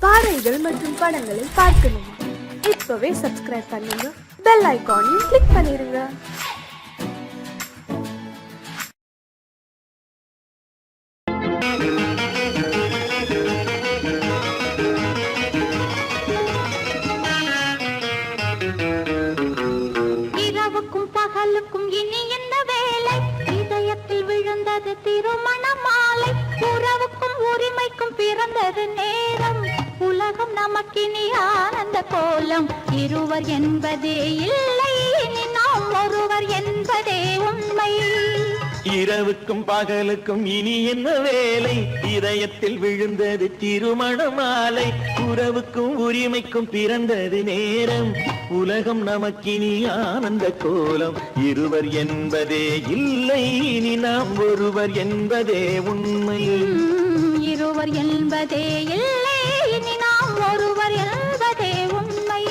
பாடல்கள் மற்றும் படங்களை பார்க்கணுமா? இப்பவே சப்ஸ்கிரைப் பண்ணுங்க, பெல் ஐகானையும் கிளிக் பண்ணிருங்க. இரவுக்கும் பகலுக்கும் இனி என்ன வேலை? இதயத்தில் விழுந்தது திருமண மாலை. உறவுக்கும் உரிமைக்கும் பிறந்தது நேரம். உலகம் நமக்கினி ஆனந்த கோலம். இருவர் என்பதே இல்லை, இனி நாம் ஒருவர் என்பதே உண்மை. இரவுக்கும் பகலுக்கும் இனி என்ன வேலை? இதயத்தில் விழுந்தது திருமண மாலை. உறவுக்கும் உரிமைக்கும் பிறந்தது நேரம். உலகம் நமக்கினி ஆனந்த கோலம். இருவர் என்பதே இல்லை, இனி நாம் ஒருவர் என்பதே உண்மை. இருவர் என்பதே இல்லை, இனி நாம் ஒருவர் என்பதே உண்மை.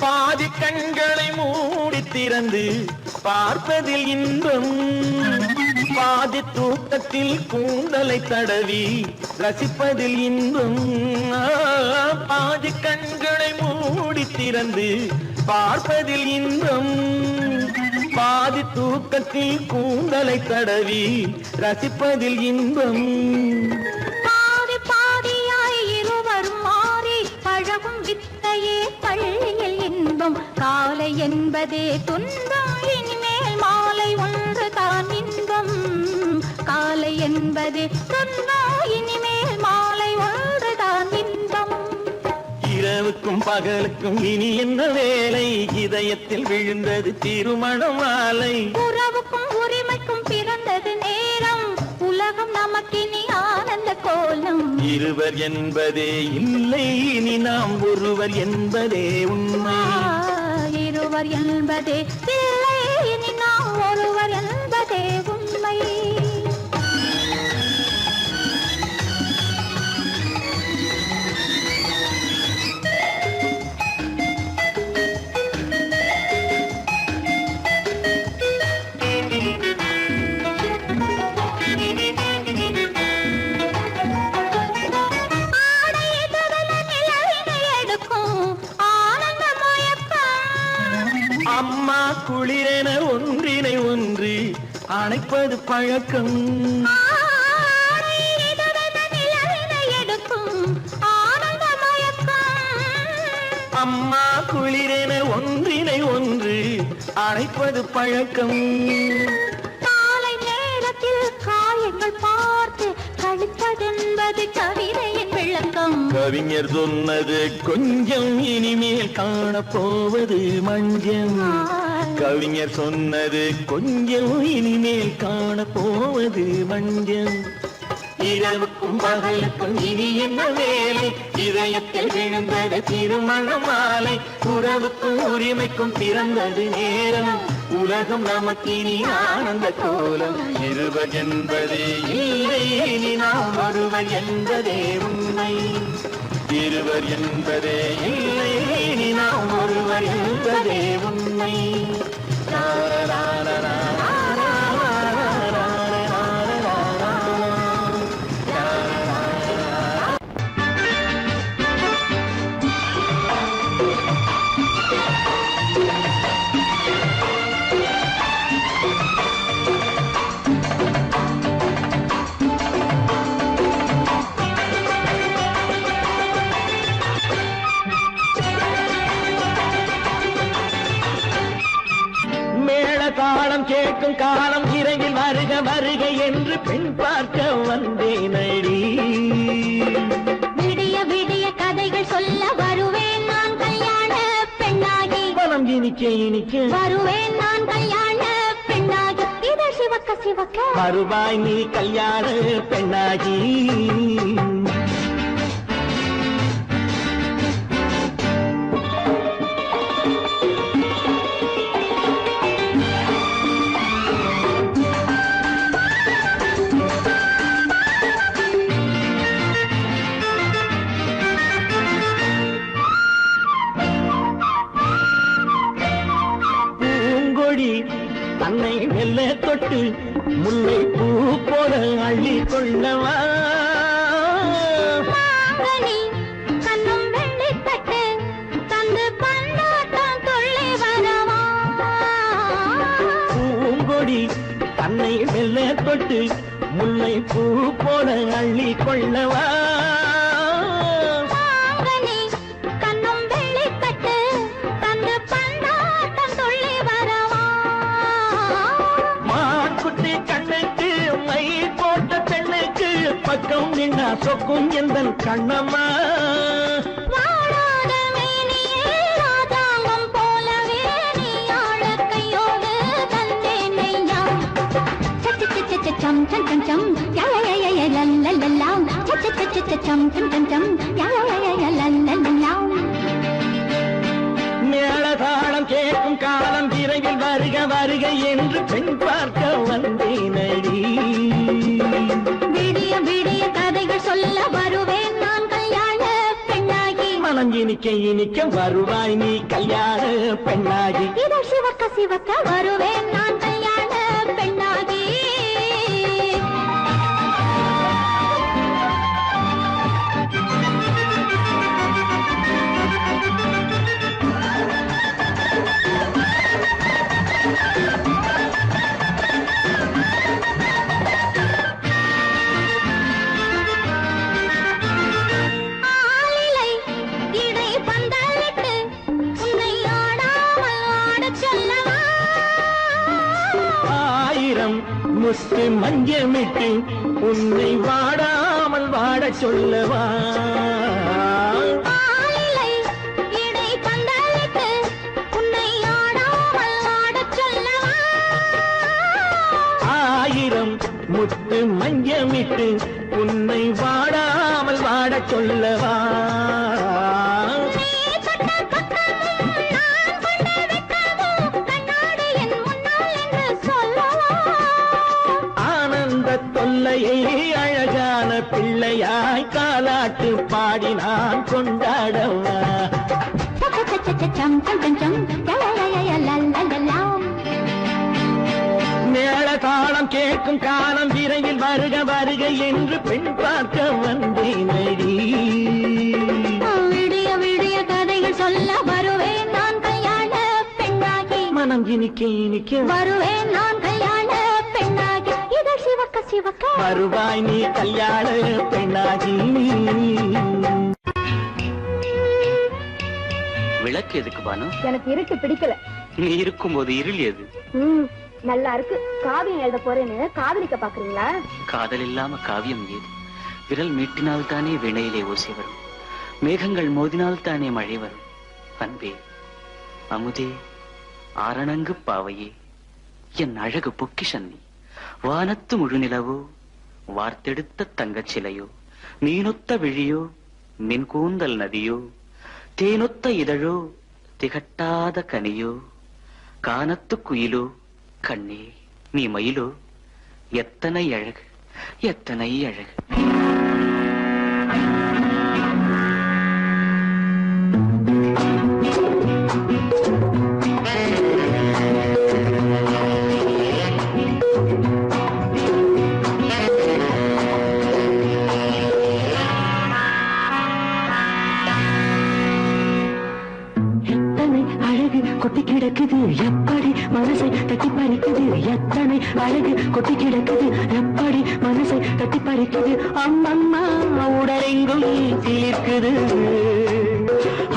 பாதி கண்களை மூடி திறந்து பார்ப்பதில் இன்பம். பாதி தூக்கத்தில் கூந்தலை தடவி ரசிப்பதில் இன்பம். பாதி கண்களை மூடி திறந்து பார்ப்பதில் இன்பம். பாதி தூக்கத்தில் கூந்தலை தடவி ரசிப்பதில் இன்பம். பாதி பாதியாய் இருவர் மாறி பழகும் வித்தையே பள்ளியில் இன்பம். காலை என்பதே துன்பம், இனிமேல் மாலை ஒன்று தான் இன்பம். காலை என்பதே துன்பம், இனிமேல் மாலை ஒன்று தான் இன்பம். இரவுக்கும் பகலுக்கும் இனி என்ன வேலை? இதயத்தில் விழுந்தது திருமண மாலை. உறவுக்கும் உரிமைக்கும் பிறந்தது நேரம். உலகம் நமக்கினி ஆனந்த கோலம். இருவர் என்பதே இல்லை, இனி நாம் ஒருவர் என்பதே உண்மை. இருவர் என்பதே இல்லை, இனி நாம் ஒருவர் என்பதே உண்மை. அம்மா குளிரென ஒன்றினை ஒன்று அணைப்பது பழக்கம். அம்மா குளிரென ஒன்றினை ஒன்று அணைப்பது பழக்கம். காலை நேரத்தில் காயங்கள் பார்த்து கழிப்பதென்பது கவிதையின் விளக்கம். கவிஞர் சொன்னது கொஞ்சம், இனிமேல் காணப்போவது மஞ்சம். கவிஞர் சொன்னது கொஞ்சம், இனிமேல் காணப்போவது மஞ்சம். இரவுக்கும் பகலுக்கும் இனி என்ன வேலை? இதயத்தில் விழுந்தது திருமண மாலை. உறவுக்கும் உரிமைக்கும் பிறந்தது நேரம். உலகம் நமக்கினி ஆனந்த கோலம். இருவர் என்பதே இல்லை, இனி நாம் ஒருவர் என்பதே உண்மை. இருவர் என்பதே இல்லை, இனி நாம் ஒருவர் என்பதே உண்மை. தாளம் கேட்கும் காலம் இறையில் வருக வருக என்று பெண் பார்க்க வந்தேன் அடி. விடிய விடிய கதைகள் சொல்ல வருவேன் நான் கல்யாண பெண்ணாகி. மனம் இனிக்க இனிக்க வருவேன் நான் கல்யாண பெண்ணாகி. இதை சிவக்க சிவக்க வருவாய் நீ கல்யாண பெண்ணாகி. தொட்டு முல்லை பூ போல அள்ளி கொள்ளவா மாங்கனி கண்ணும் வெள்ளிப்பட்டு தந்து பந்தாட்டம் துள்ளி வரவா பூங்கொடி தன்னை மெல்ல தொட்டு முல்லை பூ போல அள்ளி கொள்ளவா மாங்கனி கண்ணும் வெள்ளிப்பட்டு தந்து பந்தாட்டம் துள்ளி வரவா மாக்குட்டி கண்ணுக்கு மை போட்ட பெண்ணுக்கு பக்கம் நின்னா சொக்கும் எந்தன் கண்ணம்மா வாழாத மேனியே ராஜாங்கம் போலவே நீ ஆழக்கையோடு தந்தேனையா சம் சம் சம் சம் யா யா யா யா லல்லல்லா சம் சம் சம் யா யா யா லல்லல்லா மேளதாளம் கேட்கும் காலம் விரைவில் வருக வருக என்று பெண் பார்க்க வந்தேனடி விடிய விடிய கதைகள் சொல்ல வருவேன் நான் கல்யாண பெண்ணாகி மனம் இனிக்க இனிக்க வருவாய் நீ கல்யாண பெண்ணாகி இதழ் சிவக்க சிவக்க வருவேன் நான் கல்யாண பெண்ணாகி ஆலிலை இடை பந்தலிட்டு உன்னை ஆடாமல் ஆடச் சொல்லவா ஆயிரம் முத்து மஞ்சமிட்டு உன்னை வாடாமல் வாடச் சொல்லவா ஆலிலை இடை பந்தலிட்டு உன்னை ஆடாமல் ஆடச் சொல்லவா ஆயிரம் முத்து மஞ்சமிட்டு உன்னை வாடாமல் வாடச் சொல்லவா நீ தொட்ட பக்கமும் நான் கொண்ட வெட்கமும் கண்ணாடி என் முன்னால் என்று சொல்லவா ஆனந்த தொல்லையை அழகான பிள்ளையாய் காலாட்டு பாடி நான் கொண்டாடவா சம் சம் சம் சம் யா யா யா யா லல்லல்லா மேளதாளம் கேட்கும் காலம் விரைவில் வருக வருக என்று பெண் பார்க்க வந்தேனடி விடிய விடிய கதைகள் சொல்ல வருவேன் நான் கல்யாண பெண்ணாகி மனம் இனிக்க இனிக்க வருவேன் நான் கல்யாண பெண்ணாகி இதழ் சிவக்க சிவக்க வருவாய் நீ கல்யாண பெண்ணாகி விளக்கு எதுக்கு பானு? எனக்கு இருட்டு பிடிக்கல. நீ இருக்கும்போது இருள் எது? நல்லா இருக்கு. காவியம் எழுத போறேன்னு காதலிக்க பாக்குறீங்களா? காதல் இல்லாம காவியம் ஏது? விரல் மீட்டினால் தானே வினையிலே ஓசை வரும், மேகங்கள் மோதினால் தானே மழை வரும். அன்பே, அமுதே, ஆரணங்கு பாவையே, என் அழகு பொக்கிஷன்னி, வானத்து முழுநிலவோ, வார்த்தெடுத்த தங்கச் சிலையோ, மீனொத்த விழியோ, மின் கூந்தல் நதியோ, தேனொத்த இதழோ, திகட்டாத கனியோ, கானத்து குயிலோ, கண்ணே நீ மயிலோ, எத்தனை அழகு, எத்தனை அழகு. கொட்டி கிடக்குது எப்படி மனசை தட்டி பறிக்குது, எத்தனை அழகு கொட்டி கிடக்குது எப்படி மனசை தட்டி பறிக்குது. அம்மம்மா உடலெங்கும் தீர்க்குது,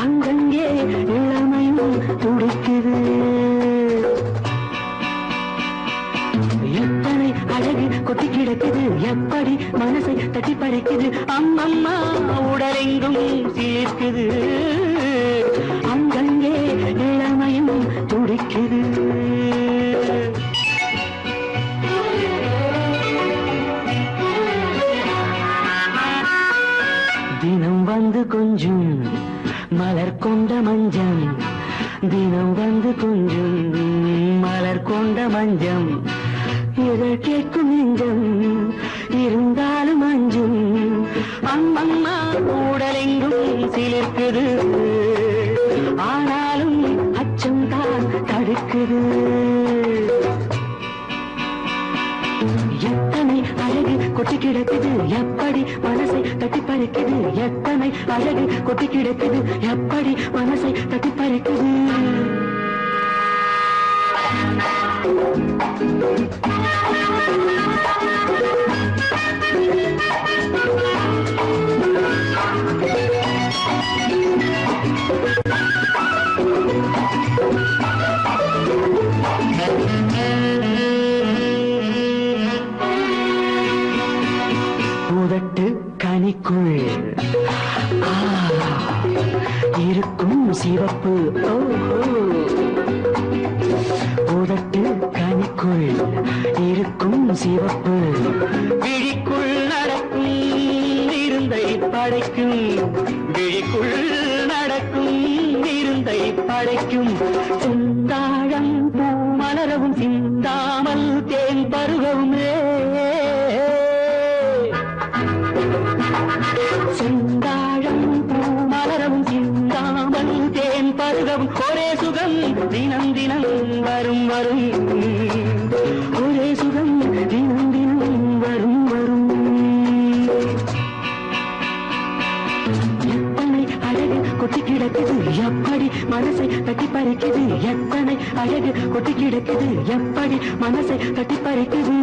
அங்கங்கே இளமையும் துடிக்குது. எத்தனை அழகு கொட்டி கிடக்குது எப்படி மனசை தட்டி பறிக்குது. அம்மம்மா உடலெங்கும் தீர்க்குது, அங்கங்கே இளமையும் துடிக்குது. தினம் வந்து கொஞ்சம் மலர் கொண்ட மஞ்சம், தினம் வந்து கொஞ்சம் மலர் கொண்ட மஞ்சம், இதழ் கேட்கும் நெஞ்சம் இருந்தாலும் அஞ்சும். அம்மம்மா உடலெங்கும் சிலிர்க்குது, ஆனாலும் அச்சம் தான் தடுக்குது. கொட்டி கிடக்குது எப்படி மனசை தட்டி பறிக்குது எத்தனை அழகு கொட்டி கிடக்குது எப்படி மனசை தட்டி பறிக்குது கனிக்குள் இருக்கும் சிவப்பு உதட்டு கனிக்குள் இருக்கும் சிவப்பு விழிக்குள் நடக்கும் இருந்தை படைக்கும் விழிக்குள் நடக்கும் இருந்தை படைக்கும் செந்தாழம் பூ மலரவும் சிந்தாமல் தேன் பருகவும் செந்தாழம் பூ மலரவும் சிந்தாமல் தேன் பருகவும் ஒரே சுகம் தினம் தினம் வரும் வரும் ஒரே சுகம் தினம் தினம் வரும் வரும் எத்தனை அழகு கொட்டி கிடக்குது எப்படி மனசை தட்டி பறிக்குது எத்தனை அழகு கொட்டி கிடக்குது எப்படி மனசை தட்டி பறிக்குது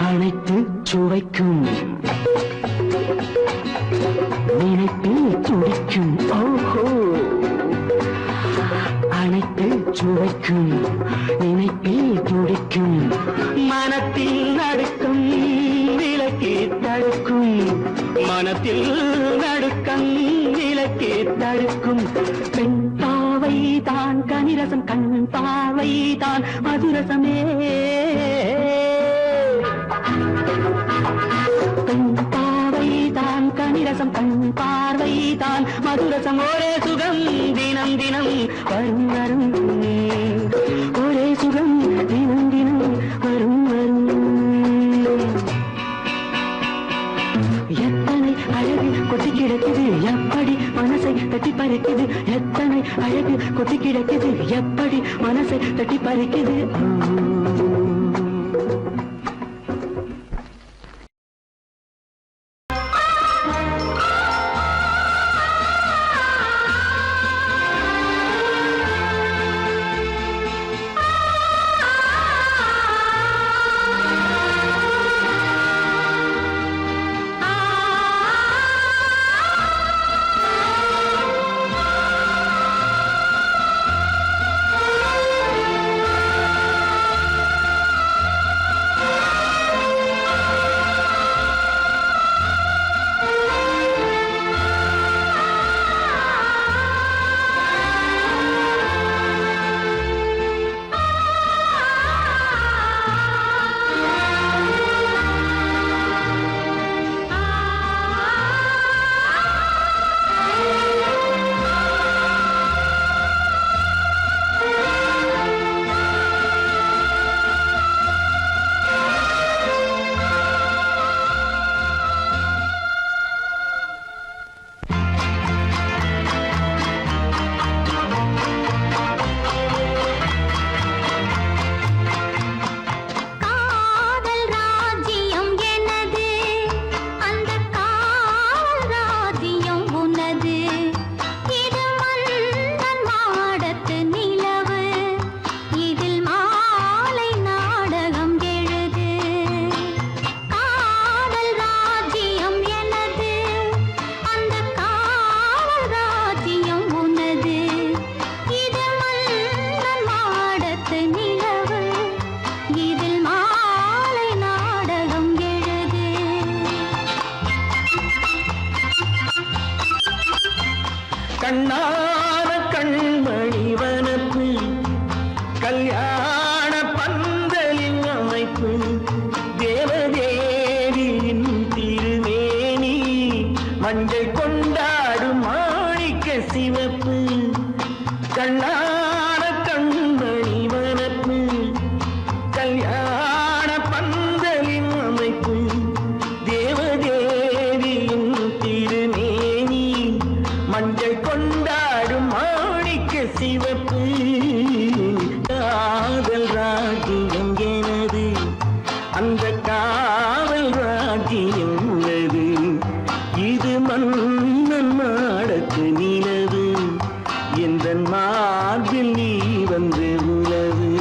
அனைத்து சுவைக்கும் நினைப்பில் துடிக்கும் ஓஹோ அனைத்து சுவைக்கும் நினைப்பில் துடிக்கும் மனத்தில் நடுக்கும் விலக்கி தடுக்கும் மனத்தில் நடுக்கம் விலக்கி தடுக்கும் பெண் பாவை தான் கனிரசம் கண் பாவை தான் மதுரசமே பெண் பாவை தான் கனிரசம் கண் பார்வை தான் மதுரசம் ஒரே சுகம் தினம் தினம் வரும் வரும் ஒரே சுகம் தினம் தினம் வரும் வரும் எத்தனை அழகு கொட்டி கிடக்குது எப்படி மனசை தட்டி பறிக்குது எத்தனை அழகு கொட்டி கிடக்குது எப்படி மனசை தட்டி பறிக்குது கண்ணான கண்மணி வனப்பு கல்யாண பந்தலின் அமைப்பு தேவதேவியின் திருமேனி மஞ்சள் கொண்டாடும் மாணிக்க சிவப்பு கண்ணான கண்மணி வனப்பு அந்த காவல் ராஜ்யம் உள்ளது. இது மன்னன் மாடத்து நிலவு, எந்த மார்பில் நீ வந்து உலவு.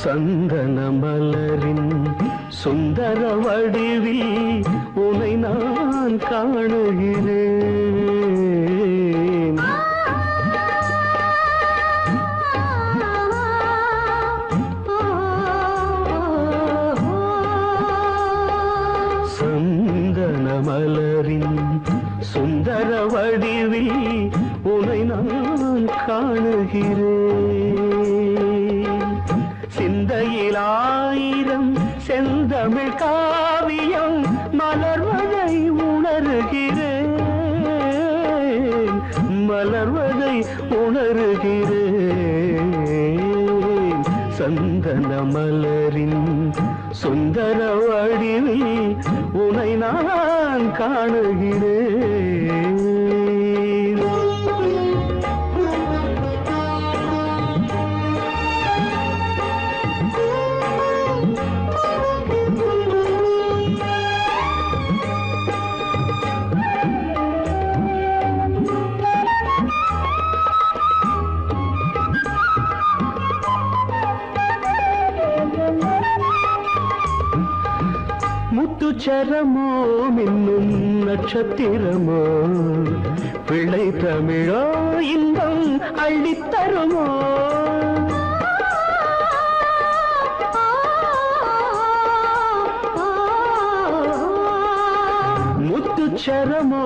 சந்தன மலரின் சுந்தர வடிவில் உனை நான் காணுகிறேன். சந்தன மலரின் சுந்தர வடிவில் உனை நான் காணுகிறேன். சிந்தையில் ஆயிரம் செந்தமிழ் காவியம் மலர்வதை உணர்கிறேன், மலர்வதை உணர்கிறேன். சந்தன மலரின் சுந்தர வடிவில் உனை நான் காணுகிறேன். முத்துச்சரமோ மின்னும் நட்சத்திரமோ பிள்ளை தமிழோ இன்பம் அள்ளித்தருமோ. அச்சரமோ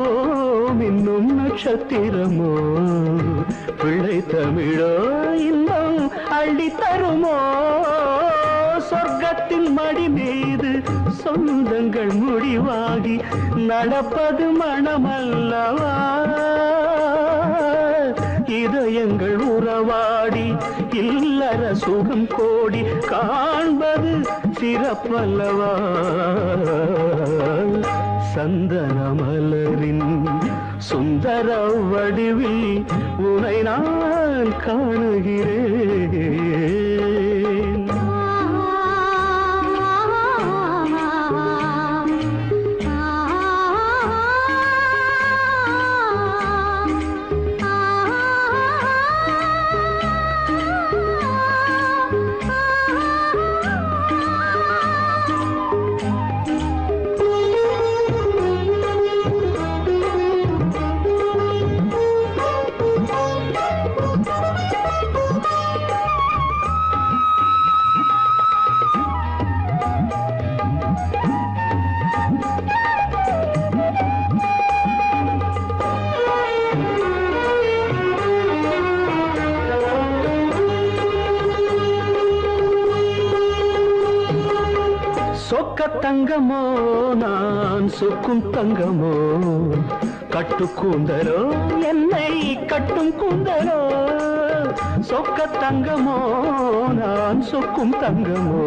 மின்னும் நட்சத்திரமோ பிள்ளை தமிழோ இன்பம் அள்ளி தருமோ சொர்க்கத்தின் மடி மீது சொந்தங்கள் முடிவாகி நடப்பது மனமல்லவா இதயங்கள் உறவாடி இல்லற சுகம் கோடி காண்பது சிறப்பல்லவா சந்தன மலரின் சுந்தர வடிவில் உனை நான் காணுகிறேன் சொக்க தங்கமோ நான் சொக்கும் தங்கமோ கட்டு கூந்தலோ என்னை கட்டும் கூந்தலோ சொக்க தங்கமோ நான் சொக்கும் தங்கமோ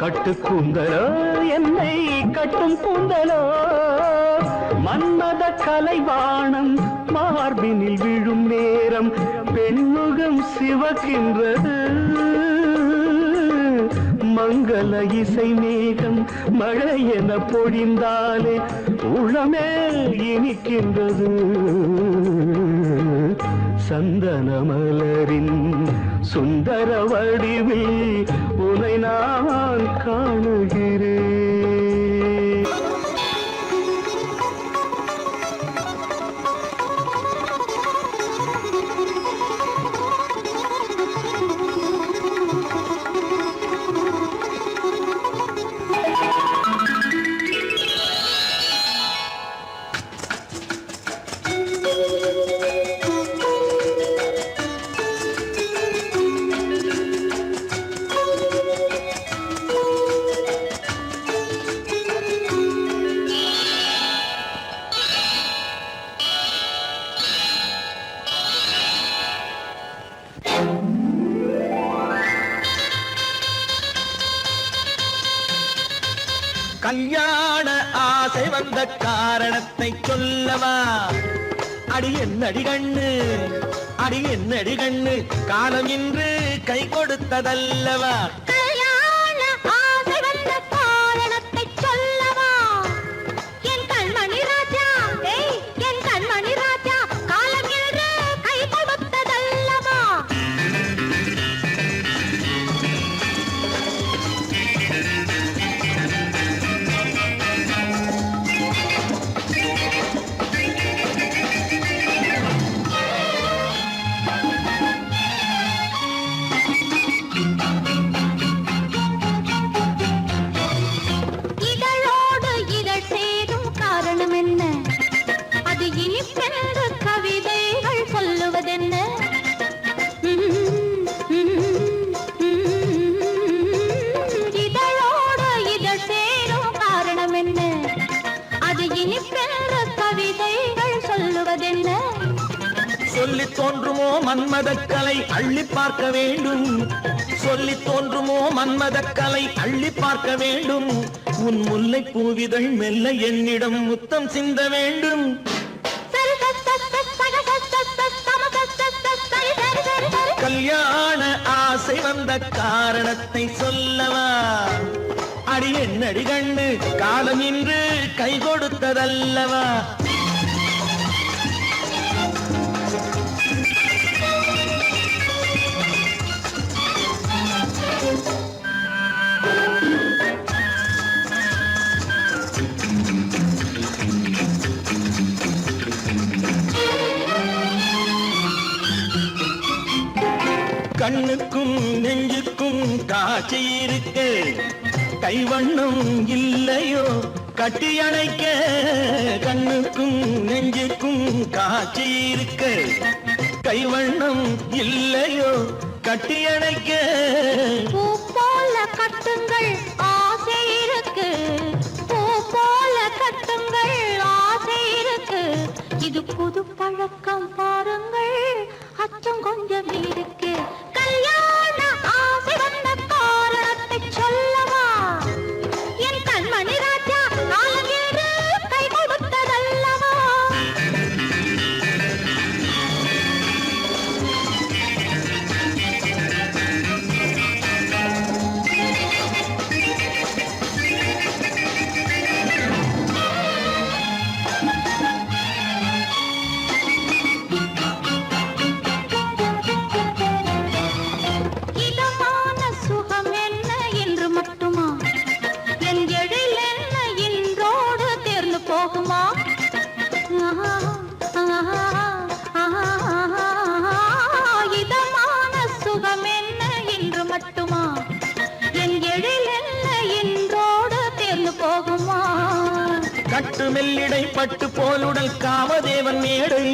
கட்டு கூந்தலோ என்னை கட்டும் கூந்தலோ மன்மத கலைவாணம் மார்பினில் விழும் நேரம் பெண்முகம் சிவக்கின்றது மங்கள இசை மேகம் மழை என பொழிந்தாலே உளமே இனிக்கின்றது சந்தன மலரின் சுந்தர வடிவில் உனை நான் காணுகிறேன் கல்யாண ஆசை வந்த காரணத்தை சொல்லவா அடி என்னடி கண்ணு அடி என்னடி கண்ணு காலம் இன்று கை கொடுத்ததல்லவா கல்யாண ஆசை வந்த காரணத்தை சொல்லவா என் கண்மணி ராஜா என் கண்மணி ராஜா காலம் என்று கை கொடுத்ததல்லவா சொல்லி தோன்றுமோ மன்மதக்கலை அள்ளி பார்க்க வேண்டும் சொல்லி தோன்றுமோ மன்மதக்கலை அள்ளி பார்க்க வேண்டும் உன் முல்லை பூவிதழ் மெல்ல என்னிடம் முத்தம் சிந்த வேண்டும் கல்யாண ஆசை வந்த காரணத்தை சொல்லவா அடி என்னடி கண்ணு காலம் இன்று கை கொடுத்ததல்லவா கண்ணுக்கும் நெஞ்சுக்கும் காட்சி இருக்கு கைவண்ணம் இல்லையோ கட்டி அணைக்க கண்ணுக்கும் நெஞ்சுக்கும் காட்சி இருக்க கைவண்ணம் இல்லையோ கட்டி அணைக்க பூ போல கட்டுங்கள் ஆசை இருக்கு பூ போல கட்டுங்கள் ஆசை இருக்கு இது புது பழக்கம் பாருங்கள் அச்சம் கொஞ்சம் இருக்கு கல்யாண ஆசை வந்த காரணத்தை சொல்லவா என் கண்மணி ராஜா நாளேறு கை கொடுத்ததல்லவா இதமான சுகம் என்ன என்று மட்டுமா என் எழில் என்ன இன்றோடு தேர்ந்து போகுமா இதமான சுகம் என்ன என்று மட்டுமா என் எழில் என்ன இன்றோடு தேர்ந்து போகுமா கட்டு மெல்லிடை பட்டு போலுடல் காமதேவன் மேடை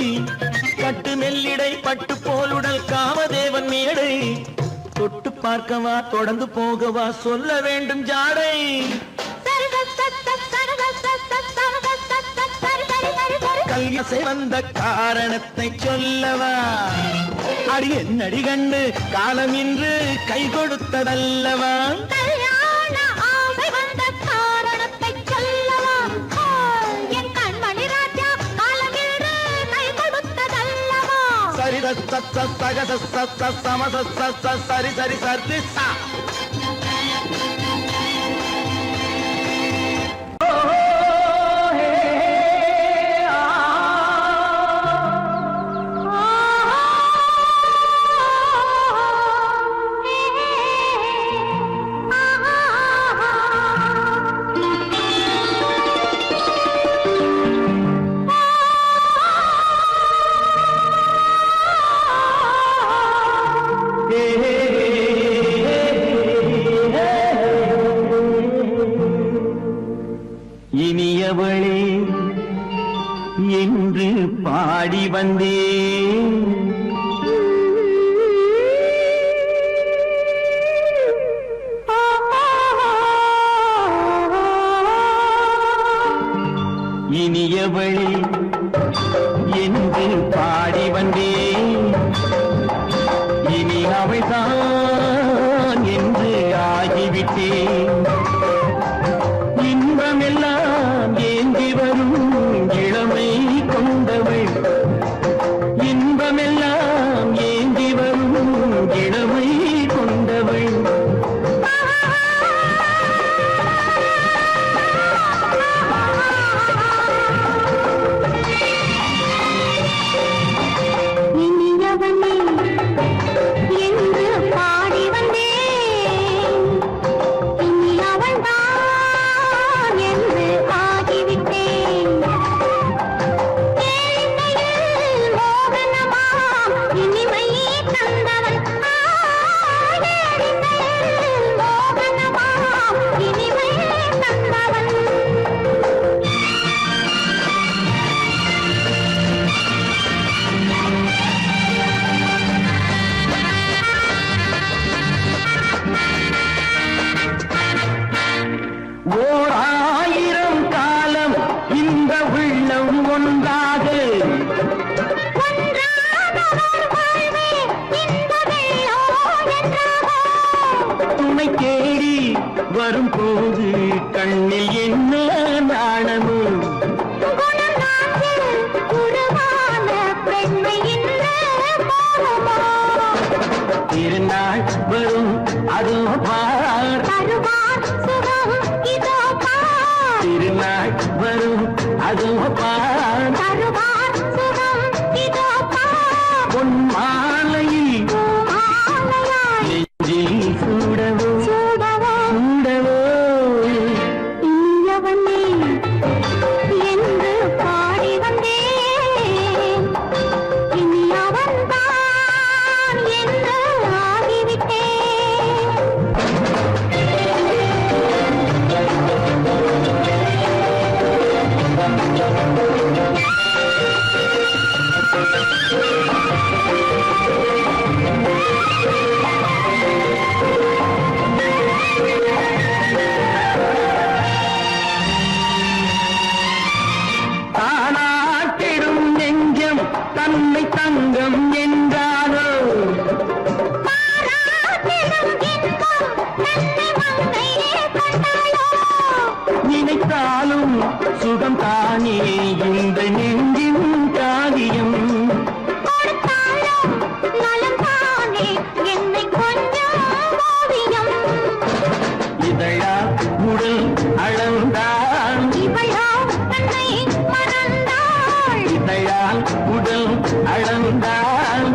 கட்டு மெல்லிடை பட்டு போலுடல் காமதேவன் மேடை தொட்டு பார்க்கவா தொடர்ந்து போகவா சொல்ல வேண்டும் ஜாடை கல்யாசை வந்த காரணத்தை சொல்லவா அடி என்னடி கண்டு காலம் இன்று கை கொடுத்ததல்லவா கல்யாண ஆசை வந்த காரணத்தை சொல்லவா என் கண்மணி ராஜா காலமில்லை கை கொடுத்ததல்லவா சரி சக சம சரி சரி சரி சா இனியவளே என்று பாடி வந்தேன் இனியவளே என்று பாடி வந்தேன் இனி அவள்தான் என்று ஆகிவிட்டேன் இன்பமெல்லாம் ஏந்தி வரும் இளமை கொண்டவள் இன்பமெல்லாம் ஏந்தி வரும் இளமை கொண்டவள் இனியவனே என்று பாடி வந்தேன் இனி அவள்தான் என்று ஆகிவிட்டேன் ஏழையில் மோகனமாம் இனிமை தந்தவன் ஏழையில் மோகனமாம் இனிமை தந்தவன் ஓர் ஆயிரம் காலம் இந்த உள்ளம் ஒன்றாக துணை தேடி வரும்போது கண்ணில் என்ன நாணமோ திருநாள் வரும் அதோ பார் திருநாள் வரும் அதோ பார் பொன் மாலையில் நெஞ்சில் சூடவோ சூடவோ என்று பாடி வந்தேன் இனி அவன்தான் என்று ஆகிவிட்டேன் உன்னை தங்கம் என்றாரோ நினைத்தாலும் சுகம் தானே இந்த நெஞ்சின் காரியம் இதழா உடல் அளந்தாள் இதழால் உடல் அளந்தாள்